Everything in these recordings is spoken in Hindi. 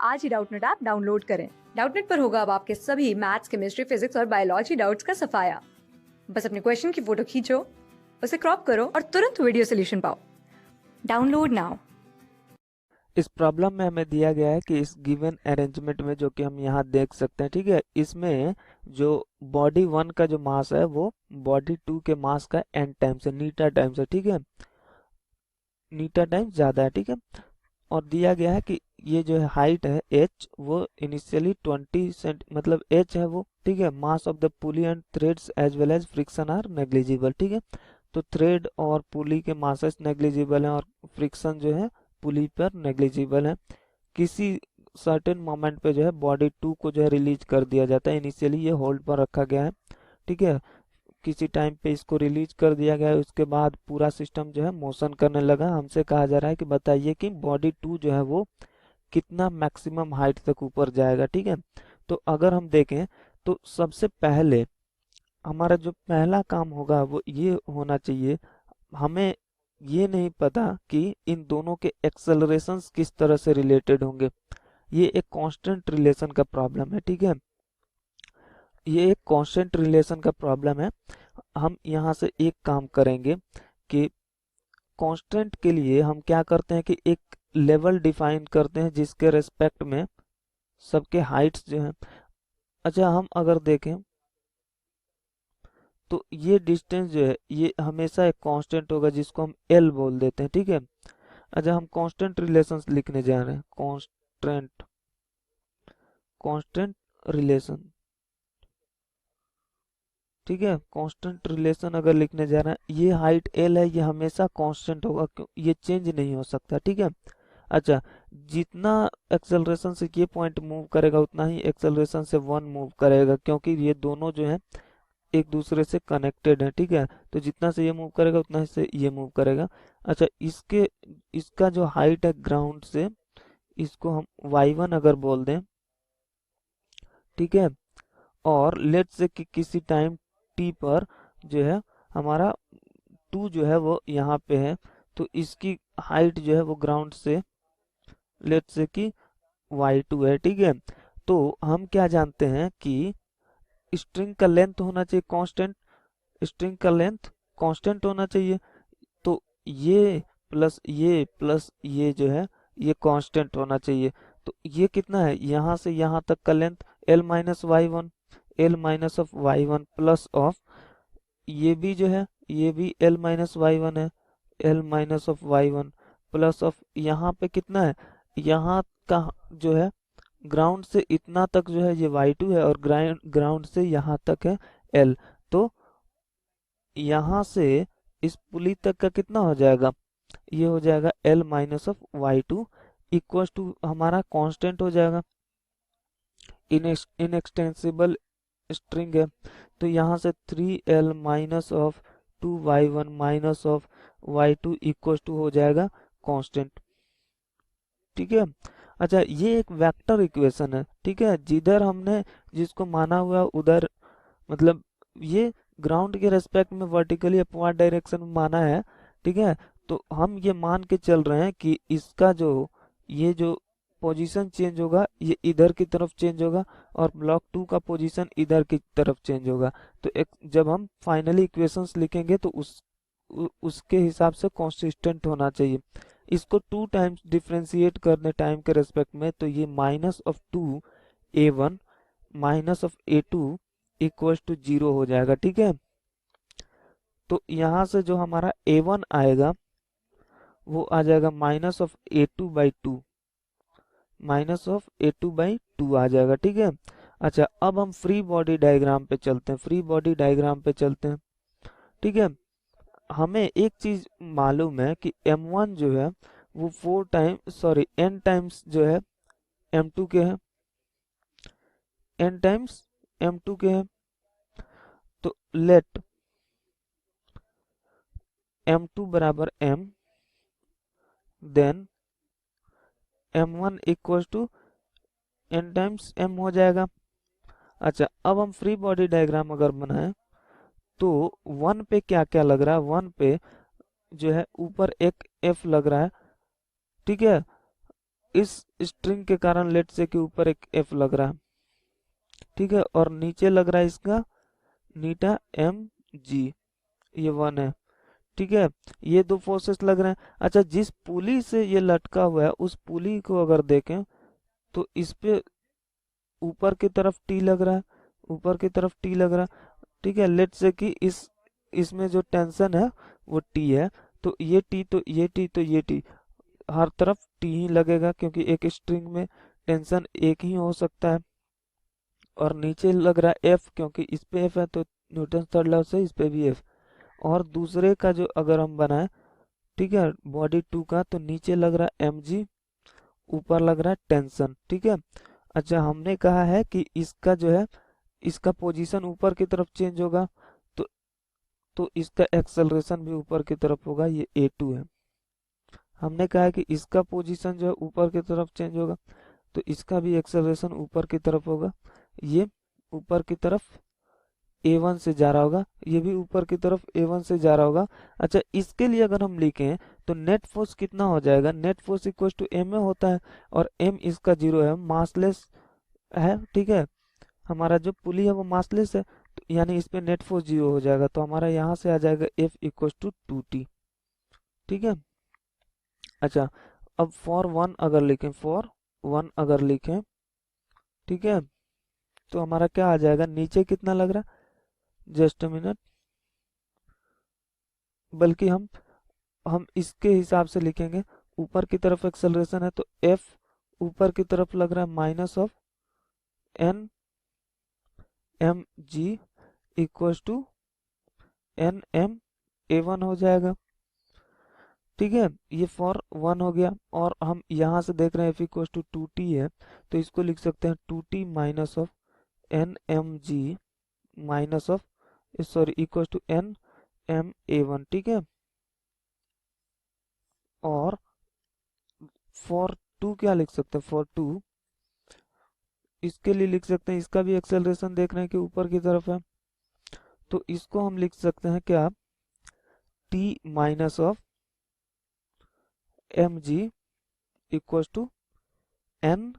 आज ही डाउटनेट ऐप डाउनलोड करें। डाउटनेट पर होगा अब आपके सभी मैथ्स, केमिस्ट्री, फिजिक्स और बायोलॉजी डाउट्स का सफाया। बस अपने क्वेश्चन की फोटो खींचो, उसे क्रॉप करो और तुरंत वीडियो सोल्यूशन पाओ। Download now. इस प्रॉब्लम में हमें दिया गया है कि इस गिवन अरेंजमेंट में, जो कि हम यहाँ देख सकते हैं, ठीक है, इसमें जो बॉडी 1 का जो मास है वो बॉडी 2 के मास का n टाइम्स है, नीटा टाइम्स है, ठीक है, नीटा टाइम्स ज्यादा है, ठीक है। और दिया गया है कि ये जो है हाइट है h, वो इनिशियली 20 सेंट मतलब h है वो, ठीक है। Mass of the pulley and threads as well as friction are negligible, ठीक है। तो थ्रेड और पुली के मासेस नेग्लिजिबल हैं और फ्रिक्शन जो है पुली पर नेग्लिजिबल है। किसी सर्टेन मोमेंट पे जो है बॉडी 2 को जो है रिलीज कर दिया जाता है। इनिशियली ये होल्ड पर रखा गया है, ठीक है, किसी टाइम पे इसको रिलीज कर दिया गया है। उसके बाद पूरा सिस्टम जो है मोशन करने लगा। हमसे कहा जा रहा है कि बताइए कि बॉडी 2 जो है वो कितना मैक्सिमम हाइट तक ऊपर जाएगा, ठीक है। तो अगर हम देखें तो सबसे पहले हमारा जो पहला काम होगा वो ये होना चाहिए, हमें ये नहीं पता कि इन दोनों के एक्सेलरेशंस किस तरह से रिलेटेड होंगे। ये एक कांस्टेंट रिलेशन का प्रॉब्लम है, ठीक है, ये एक कांस्टेंट रिलेशन का प्रॉब्लम है। हम यहाँ से एक काम करेंगे कि कांस्टेंट के लिए हम क्या करते हैं कि एक लेवल डिफाइन करते हैं जिसके रेस्पेक्ट में सबके हाइट्स जो हैं। अच्छा, हम अगर देखें तो ये डिस्टेंस जो है ये हमेशा एक कांस्टेंट होगा जिसको हम एल बोल देते हैं, ठीक है। अच्छा, हम कांस्टेंट रिलेशंस लिखने जा रहे हैं, कांस्टेंट कांस्टेंट रिलेशन, ठीक है। कांस्टेंट रिलेशन अगर लिखने जा रहे हैं, ये हाइट एल है, ये हमेशा कांस्टेंट होगा, क्यों, ये चेंज नहीं हो सकता, ठीक है। अच्छा, जितना एक्सेलरेशन से ये पॉइंट मूव करेगा उतना ही एक्सेलरेशन से 1 मूव करेगा, क्योंकि ये दोनों जो है एक दूसरे से कनेक्टेड है, ठीक है। तो जितना से ये मूव करेगा उतना से ये मूव करेगा। अच्छा, इसका जो हाइट है ग्राउंड से, इसको हम y1 अगर बोल दें, ठीक है। और लेट से कि किसी टाइम t पर जो है हमारा 2 जो है वो यहाँ पे है, तो इसकी हाइट जो है वो ग्राउंड से लेट से कि y2 है, ठीक है। तो हम क्या जानते हैं कि स्ट्रिंग का लेंथ होना चाहिए कांस्टेंट, स्ट्रिंग का लेंथ कांस्टेंट होना चाहिए। तो ये प्लस ये जो है ये कांस्टेंट होना चाहिए। तो ये कितना है, यहाँ से यहाँ तक का length l minus Y one, L minus of Y one plus of ये भी जो है ये भी l माइनस वाई वन है, l minus of Y one plus of यहाँ पे कितना है, यहाँ का जो है ग्राउंड से इतना तक जो है ये y2 है और ग्राउंड से यहाँ तक है l। तो यहाँ से इस पुली तक का कितना हो जाएगा, ये हो जाएगा l minus of y2 equal to हमारा कांस्टेंट हो जाएगा, इनएक्सटेंसिबल स्ट्रिंग है। तो यहाँ से 3l minus of 2y1 minus of y2 equal to हो जाएगा कांस्टेंट, ठीक है। अच्छा, ये एक वेक्टर इक्वेशन है, ठीक है, जिधर हमने जिसको माना हुआ उधर मतलब ये ग्राउंड के रेस्पेक्ट में वर्टिकली अपवर्ड डायरेक्शन में माना है, ठीक है। तो हम ये मान के चल रहे हैं कि इसका जो ये जो पोजीशन चेंज होगा ये इधर की तरफ चेंज होगा और ब्लॉक 2 का पोजीशन इधर की तरफ चेंज होगा। तो एक जब हम फाइनली इक्वेशंस लिखेंगे तो उसके हिसाब से कंसिस्टेंट होना चाहिए। इसको 2 टाइम्स डिफ्रेंशिएट करने टाइम के रेस्पेक्ट में, तो ये minus of 2a1 minus of a2 equals to 0 हो जाएगा, ठीक है। तो यहाँ से जो हमारा a1 आएगा वो आ जाएगा minus of a2 by two, minus of a2 by two आ जाएगा, ठीक है। अच्छा, अब हम फ्री बॉडी डायग्राम पे चलते हैं, फ्री बॉडी डायग्राम पे चलते हैं, ठीक है। हमें एक चीज मालूम है कि m1 जो है वो 4 टाइम सॉरी n टाइम्स जो है m2 के है, n टाइम्स m2 के है। तो लेट m2 बराबर m, then m1 equal to n times m हो जाएगा। अच्छा, अब हम फ्री बॉडी डायग्राम अगर बनाएं तो 1 पे क्या क्या लग रहा है, 1 पे जो है ऊपर एक f लग रहा है, ठीक है। इस स्ट्रिंग के कारण लेट से के ऊपर एक एफ लग रहा है, ठीक है, और नीचे लग रहा है इसका नीटा एम जी, ये 1 है, ठीक है। ये दो फोर्सेस लग रहे हैं। अच्छा, जिस पुली से ये लटका हुआ है उस पुली को अगर देखें तो इस पे ऊपर की तरफ टी लग रहा है, ऊपर की तरफ टी लग रहा है, ठीक है। लेट से कि इसमें जो टेंशन है वो टी है, तो ये टी तो ये टी तो ये टी, हर तरफ टी ही लगेगा क्योंकि एक स्ट्रिंग में टेंशन एक ही हो सकता है। और नीचे लग रहा है एफ, क्योंकि इस पे एफ है तो न्यूटन थर्ड लॉ से इस पे भी एफ। और दूसरे का जो अगर हम बनाए, ठीक है, बॉडी 2 का, तो नीचे लग रहा है एम जी, ऊपर लग रहा है टेंशन, ठीक है। अच्छा, हमने कहा है कि इसका जो है इसका पोजीशन ऊपर की तरफ चेंज होगा, तो इसका एक्सेलरेशन भी ऊपर की तरफ होगा, ये A2 है। हमने कहा है कि इसका पोजीशन जो है ऊपर की तरफ चेंज होगा, तो इसका भी एक्सेलरेशन ऊपर की तरफ होगा, ये ऊपर की तरफ A1 से जा रहा होगा, ये भी ऊपर की तरफ A1 से जा रहा होगा। अच्छा, इसके लिए अगर हम लिखें तो नेट फोर्स कितना हो जाएगा, net force equal to M में होता है, और एम इसका 0 है, मासलेस है, ठीक है। हमारा जो पुली है वो मासलेस है, तो यानी इस पे नेट फोर्स 0 हो जाएगा, तो हमारा यहाँ से आ जाएगा F इक्वल टू 2T, ठीक है। अच्छा, अब फॉर वन अगर लिखें, फॉर वन अगर लिखें, ठीक है, तो हमारा क्या आ जाएगा, नीचे कितना लग रहा है, जस्ट अ मिनट, बल्कि हम इसके हिसाब से लिखेंगे। ऊपर की तरफ एक्सेलरेशन है तो F ऊपर की तरफ लग रहा है minus of N M G equal to N M A1 हो जाएगा, ठीक है। ये फॉर वन हो गया, और हम यहाँ से देख रहे हैं F इक्वल टू 2T है, तो इसको लिख सकते हैं 2T minus of N M G minus of, sorry, equal to N M A1, ठीक है। और फॉर टू क्या लिख सकते हैं, फॉर टू इसके लिए लिख सकते हैं, इसका भी एक्सेलरेशन देख रहे हैं कि ऊपर की तरफ है, तो इसको हम लिख सकते हैं क्या, T minus of M G equal to N,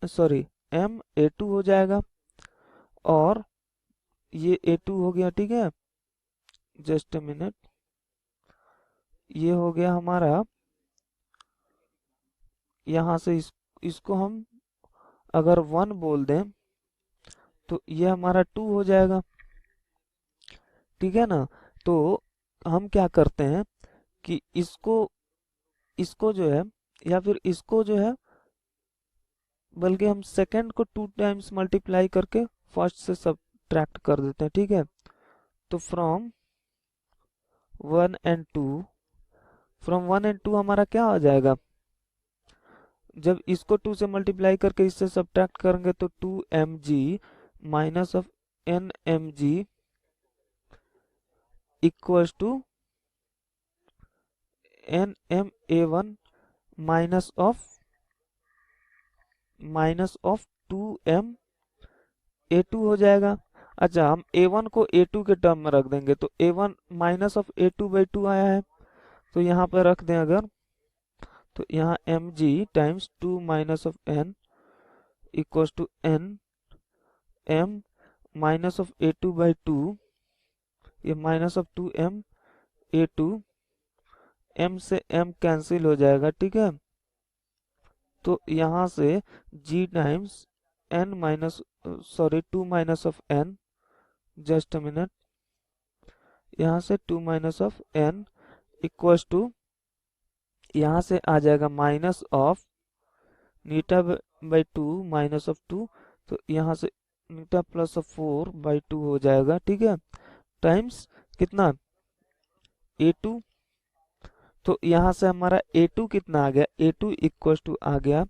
sorry, M A2 हो जाएगा, और ये A2 हो गया, ठीक है। जस्ट अ मिनट, ये हो गया हमारा, यहाँ से इसको हम अगर 1 बोल दें तो ये हमारा 2 हो जाएगा, ठीक है ना। तो हम क्या करते हैं कि इसको इसको जो है, या फिर इसको जो है, बल्कि हम सेकंड को 2 टाइम्स मल्टीप्लाई करके फर्स्ट से सबट्रैक्ट कर देते हैं, ठीक है। तो फ्रॉम 1 एंड 2, फ्रॉम 1 एंड 2 हमारा क्या हो जाएगा, जब इसको 2 से मल्टीप्लाई करके इससे सबट्रैक्ट करेंगे तो 2mg minus of nmg equals to nma1 minus of 2m A2 हो जाएगा। अच्छा, हम A1 को A2 के टर्म में रख देंगे, तो A1 माइनस ऑफ A2/2 आया है, तो यहाँ पे रख दें अगर, तो यहाँ mg times 2 minus of n equals to n m minus of A2/2, ये minus of 2m A2, m से m कैंसिल हो जाएगा, ठीक है। तो यहाँ से g times n minus, sorry, 2 minus of n, just a minute, यहाँ से 2 minus of n equals to, यहाँ से आ जाएगा माइनस ऑफ नीटा/2 माइनस ऑफ 2, तो यहाँ से नीटा प्लस ऑफ 4/2 हो जाएगा, ठीक है, टाइम्स कितना, A2। तो यहाँ से हमारा A2 कितना आ गया, A2 इक्वल्स टू आ गया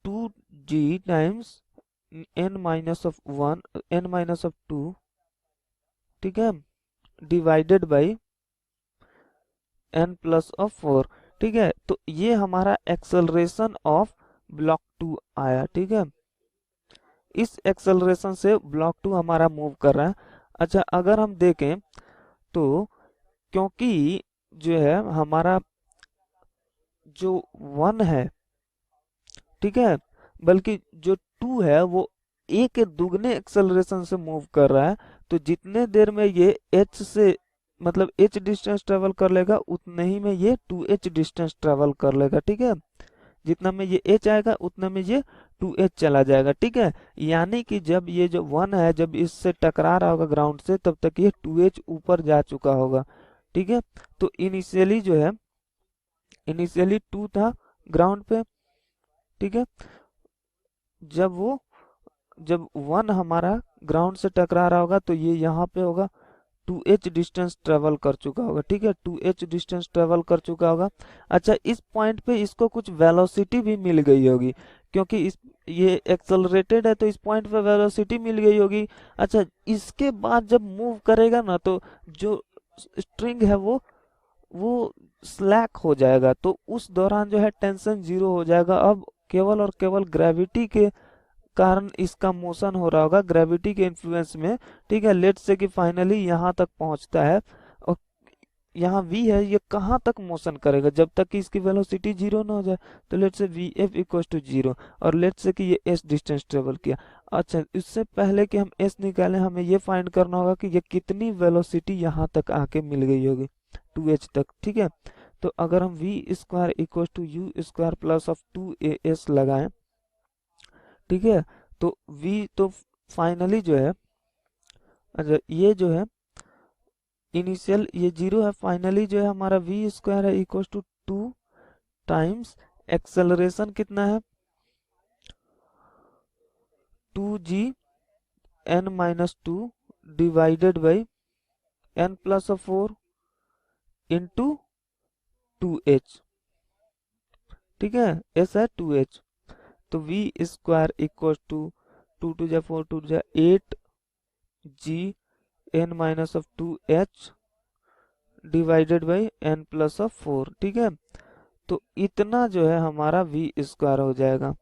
2g times n minus of 1, n minus of 2, ठीक है, divided by n plus of 4, ठीक है। तो ये हमारा एक्सेलरेशन ऑफ ब्लॉक 2 आया, ठीक है। इस एक्सेलरेशन से ब्लॉक 2 हमारा मूव कर रहा है। अच्छा, अगर हम देखें तो क्योंकि जो है हमारा जो 1 है, ठीक है, बल्कि जो 2 है वो a के दुगने एक्सेलरेशन से मूव कर रहा है, तो जितने देर में ये h से मतलब h डिस्टेंस ट्रेवल कर लेगा उतने ही में ये 2h डिस्टेंस ट्रेवल कर लेगा, ठीक है। जितना में ये h आएगा उतना में ये 2h चला जाएगा, ठीक है। यानी कि जब ये जो 1 है जब इससे टकरा रहा होगा ग्राउंड से तब तक ये 2h ऊपर जा चुका होगा, ठीक है। तो इनिशियली जो है, इनिशियली 2 था ग्राउंड पे, ठीक है। जब 1 हमारा ग्राउंड से टकरा रहा होगा तो ये यहाँ पे होगा 2h डिस्टेंस ट्रेवल कर चुका होगा, ठीक है, 2h डिस्टेंस ट्रेवल कर चुका होगा। अच्छा, इस पॉइंट पे इसको कुछ वेलोसिटी भी मिल गई होगी, क्योंकि इस ये एक्सेलरेटेड है तो इस पॉइंट पे वेलोसिटी मिल गई होगी। अच्छा, इसके बाद जब मूव करेगा ना तो जो स्ट्रिंग है वो स्लैक हो जाएगा, तो उस दौरान जो है टेंशन जीरो हो जाएगा। अब केवल और केवल ग्रेविटी के कारण इसका मोशन हो रहा होगा, ग्रेविटी के इन्फ्लुएंस में, ठीक है। लेट्स से कि फाइनली यहाँ तक पहुंचता है और यहाँ v है, ये कहाँ तक मोशन करेगा जब तक कि इसकी वेलोसिटी जीरो ना हो जाए। तो let's say V F equal to zero, और लेट्स से कि ये s डिस्टेंस ट्रेवल किया। अच्छा, इससे पहले कि हम s निकालें हमें ये फाइंड करना होगा कि ये कितनी वेलोसिटी यहाँ तक आके मिल गई होगी 2h तक, ठीक है। तो अगर हम v square equal to U square plus of 2as लगाएं, ठीक है, तो v तो फाइनली जो है, अच्छा ये जो है इनिशियल ये 0 है, फाइनली जो है हमारा v स्क्वायर है इक्वल टू 2 टाइम्स एक्सेलरेशन कितना है 2g n minus 2 divided by n प्लस 4 इंटू 2h, ठीक है, s है 2h। तो v स्क्वायर इक्वल टू 2 टू जा 4 टू जा 8g n minus of 2h divided by n plus of 4, ठीक है। तो इतना जो है हमारा v स्क्वायर हो जाएगा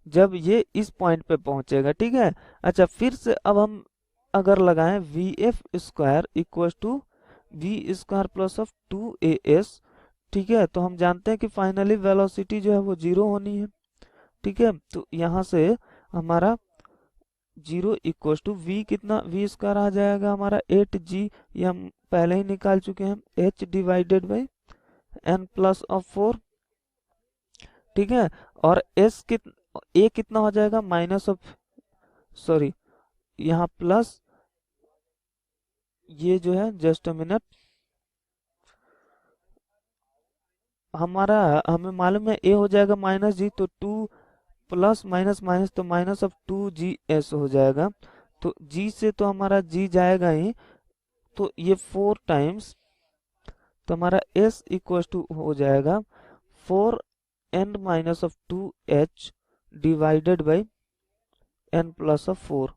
जब ये इस पॉइंट पे पहुंचेगा, ठीक है। अच्छा, फिर से अब हम अगर लगाएं V F square equal to V square plus of 2as, ठीक है, तो हम जानते हैं कि फाइनली वेलोसिटी जो है वो जीरो होनी है, ठीक है। तो यहाँ से हमारा जीरो इक्वल टू वी कितना, वी स्क्वायर आ जाएगा हमारा 8g, ये हम पहले ही निकाल चुके हैं, h divided by n plus of 4, ठीक है। और s a कितना हो जाएगा माइनस ऑफ, सॉरी यहाँ प्लस, ये जो है जस्ट अ मिनट, हमारा हमें मालूम है a हो जाएगा माइनस जी, तो 2 प्लस माइनस माइनस तो माइनस ऑफ 2gs हो जाएगा। तो g से तो हमारा g जाएगा ही, तो ये 4 टाइम्स, तो हमारा s इक्वल टू हो जाएगा 4n minus of 2h divided by n plus of 4,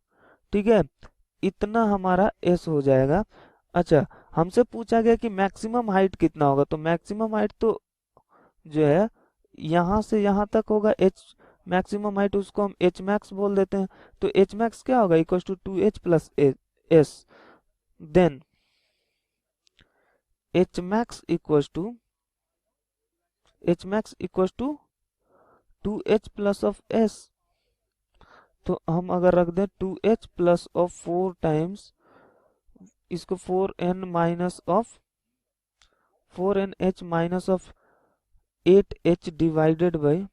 ठीक है। इतना हमारा s हो जाएगा। अच्छा, हमसे पूछा गया कि मैक्सिमम हाइट कितना होगा, तो मैक्सिमम हाइट तो जो है यहाँ से यहाँ तक होगा h मैक्सिमम हाइट, उसको हम h मैक्स बोल देते हैं। तो h मैक्स क्या होगा equal to 2h plus s, then h max equal to 2h plus of s। तो हम अगर रख दें 2h प्लस ऑफ 4 टाइम्स इसको 4n minus of 4nh minus of 8h divided by,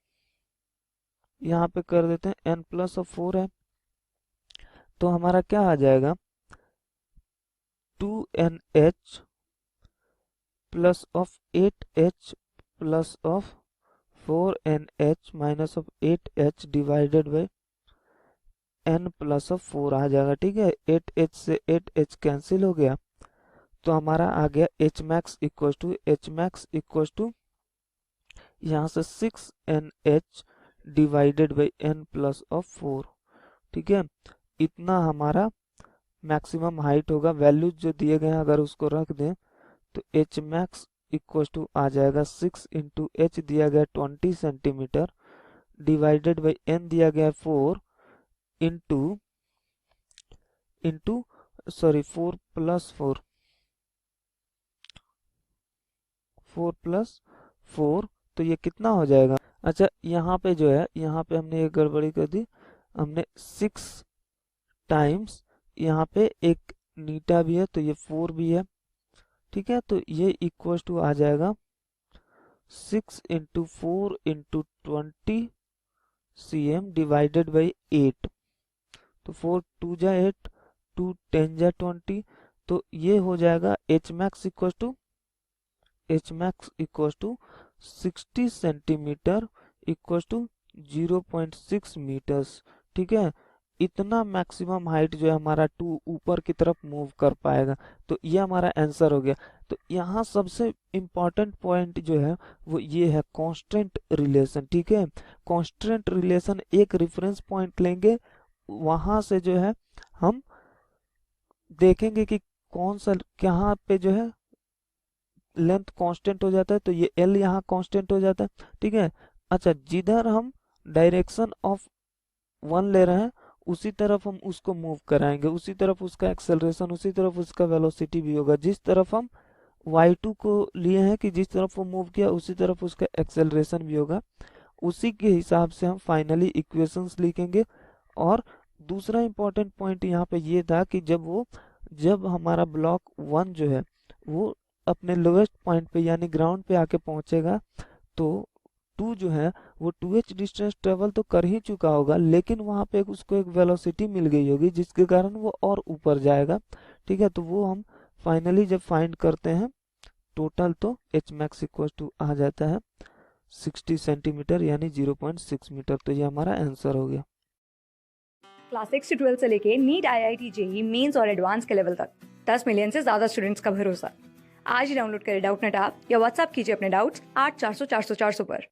यहाँ पे कर देते हैं n प्लस ऑफ 4 है, तो हमारा क्या आ जाएगा 2nh plus of 8h plus of 4nh minus of 8h divided by n plus of 4 आ जाएगा, ठीक है। 8h से 8h कैंसिल हो गया, तो हमारा आ गया h मैक्स इक्वल टू यहाँ से 6nh divided by n plus of 4, ठीक है। इतना हमारा मैक्सिमम हाइट होगा। वैल्यूज जो दिए गए हैं अगर उसको रख दें तो h मैक्स इक्वल टू आ जाएगा 6 इंटू h दिया गया 20 सेंटीमीटर डिवाइडेड बाई n दिया गया 4 into into sorry 4 plus 4 4 plus 4, तो ये कितना हो जाएगा। अच्छा यहाँ पे जो है, यहाँ पे हमने एक गड़बड़ी कर दी, हमने 6 टाइम्स, यहाँ पे एक नीटा भी है तो ये 4 भी है, ठीक है। तो ये इक्वल टू आ जाएगा 6 into 4 into 20 cm divided by 8। तो 4 2 जा 8, 2 10 जा 20, तो ये हो जाएगा H max equal to 60 centimetre equal to 0.6 metres, ठीक है। इतना मैक्सिमम हाइट जो है हमारा 2 ऊपर की तरफ मूव कर पाएगा। तो ये हमारा आंसर हो गया। तो यहाँ सबसे इम्पोर्टेंट पॉइंट जो है वो ये है कांस्टेंट रिलेशन, ठीक है। कांस्टेंट रिलेशन, एक रेफरेंस पॉइंट लेंगे, वहां से जो है हम देखेंगे कि कौन सा कहाँ पे जो है लेंथ कांस्टेंट हो जाता है, तो ये एल यहाँ कांस्टेंट हो जाता है, ठीक है। अच्छा जिधर हम डायरेक्शन ऑफ 1 ले रहे हैं उसी तरफ हम उसको मूव कराएंगे, उसी तरफ उसका एक्सेलरेशन, उसी तरफ उसका वेलोसिटी भी होगा। जिस तरफ हम y2 को लिए हैं कि जिस तरफ वो मूव किया उसी तरफ उसका एक्सेलरेशन भी होगा। उसी के हिसाब से हम फाइनली इक्वेशंस लिखेंगे। और दूसरा इंपॉर्टेंट पॉइंट यहाँ पे ये था कि जब हमारा ब्लॉक 1 जो है वो अपने लोएस्ट पॉइंट पे यानी ग्राउंड पे आके पहुंचेगा, तो 2 जो है वो 2h डिस्टेंस ट्रेवल तो कर ही चुका होगा, लेकिन वहां पे उसको एक वेलोसिटी मिल गई होगी जिसके कारण वो और ऊपर जाएगा, ठीक है। तो वो हम फाइनली जब फाइंड करते हैं टोटल, तो एच मैक्स इक्वल टू आ जाता है 60 सेंटीमीटर यानी 0.6 मीटर। तो ये हमारा आंसर हो गया। क्लास 6 से 12 से लेके नीट, IIT, जेई मेंस और एडवांस के लेवल तक 10 मिलियन से ज्यादा स्टूडेंट्स का भरोसा। आज ही डाउनलोड करें डाउटनेट ऐप या व्हाट्सएप कीजिए अपने डाउट्स 8400 400 400 पर।